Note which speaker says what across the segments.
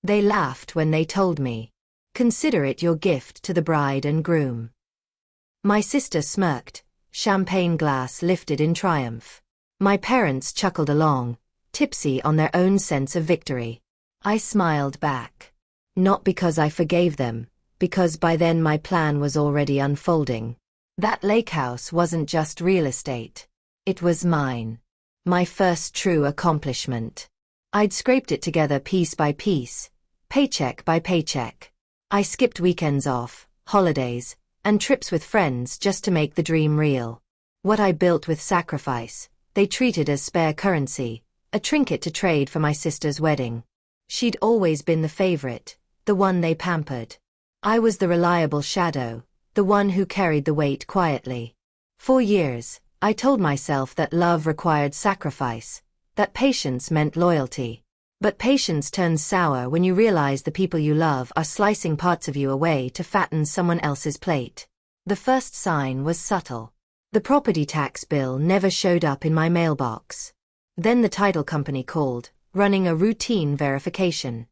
Speaker 1: They laughed when they told me. Consider it your gift to the bride and groom. My sister smirked, champagne glass lifted in triumph. My parents chuckled along, tipsy on their own sense of victory. I smiled back. Not because I forgave them, because by then my plan was already unfolding. That lake house wasn't just real estate. It was mine. My first true accomplishment. I'd scraped it together piece by piece, paycheck by paycheck. I skipped weekends off, holidays, and trips with friends just to make the dream real. What I built with sacrifice, they treated as spare currency, a trinket to trade for my sister's wedding. She'd always been the favorite, the one they pampered. I was the reliable shadow, the one who carried the weight quietly. For years, I told myself that love required sacrifice, that patience meant loyalty. But patience turns sour when you realize the people you love are slicing parts of you away to fatten someone else's plate. The first sign was subtle. The property tax bill never showed up in my mailbox. Then the title company called, running a routine verification.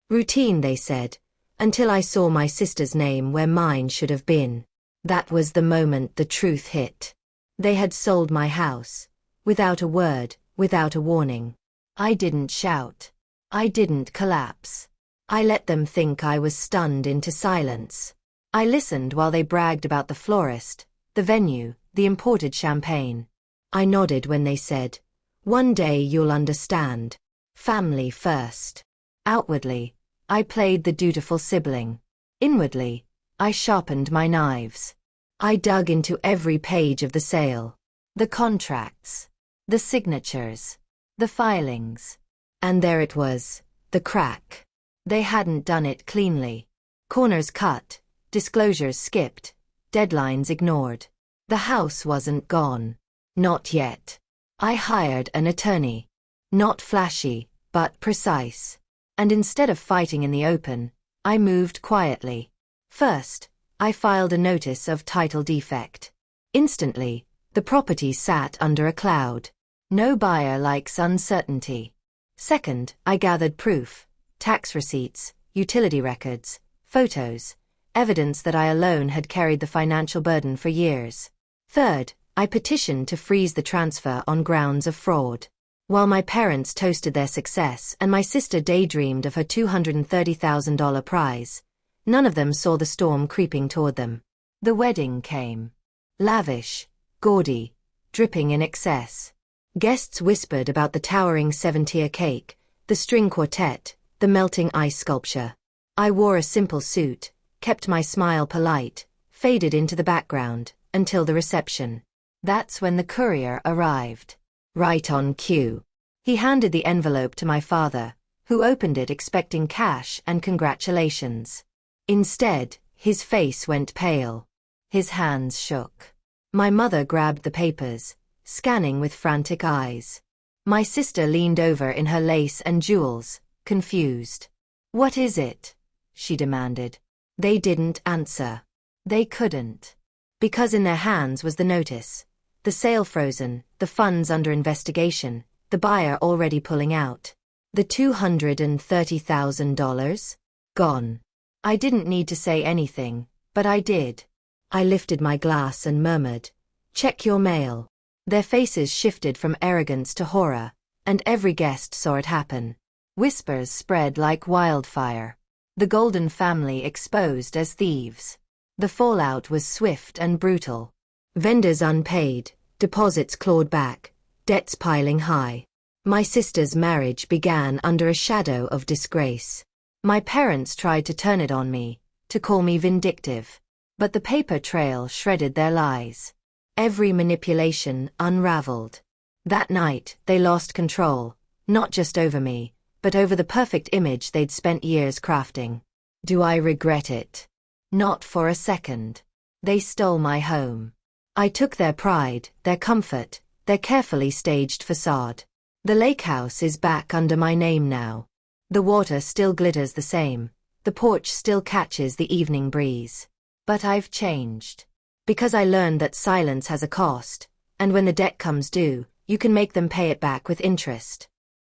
Speaker 1: Routine, they said, until I saw my sister's name where mine should have been. That was the moment the truth hit. They had sold my house. Without a word, without a warning. I didn't shout. I didn't collapse. I let them think I was stunned into silence. I listened while they bragged about the florist, the venue, the imported champagne. I nodded when they said, "One day you'll understand. Family first." Outwardly, I played the dutiful sibling. Inwardly, I sharpened my knives. I dug into every page of the sale. The contracts. The signatures. The filings. And there it was, the crack. They hadn't done it cleanly. Corners cut, disclosures skipped, deadlines ignored. The house wasn't gone. Not yet. I hired an attorney. Not flashy, but precise. And instead of fighting in the open, I moved quietly. First, I filed a notice of title defect. Instantly, the property sat under a cloud. No buyer likes uncertainty. Second, I gathered proof, tax receipts, utility records, photos, evidence that I alone had carried the financial burden for years. Third, I petitioned to freeze the transfer on grounds of fraud. While my parents toasted their success and my sister daydreamed of her $230,000 prize, none of them saw the storm creeping toward them. The wedding came. Lavish, gaudy, dripping in excess. Guests whispered about the towering 7-tier cake, the string quartet, the melting ice sculpture. I wore a simple suit, kept my smile polite, faded into the background, until the reception. That's when the courier arrived. Right on cue. He handed the envelope to my father, who opened it expecting cash and congratulations. Instead, his face went pale. His hands shook. My mother grabbed the papers, scanning with frantic eyes. My sister leaned over in her lace and jewels, confused. "What is it?" she demanded. They didn't answer. They couldn't. Because in their hands was the notice. The sale frozen, the funds under investigation, the buyer already pulling out. The $230,000? Gone. I didn't need to say anything, but I did. I lifted my glass and murmured, "Check your mail." Their faces shifted from arrogance to horror, and every guest saw it happen. Whispers spread like wildfire. The Golden family exposed as thieves. The fallout was swift and brutal. Vendors unpaid, deposits clawed back, debts piling high. My sister's marriage began under a shadow of disgrace. My parents tried to turn it on me, to call me vindictive. But the paper trail shredded their lies. Every manipulation unraveled. That night, they lost control, not just over me, but over the perfect image they'd spent years crafting. Do I regret it? Not for a second. They stole my home. I took their pride, their comfort, their carefully staged facade. The lake house is back under my name now. The water still glitters the same. The porch still catches the evening breeze. But I've changed. Because I learned that silence has a cost, and when the debt comes due, you can make them pay it back with interest.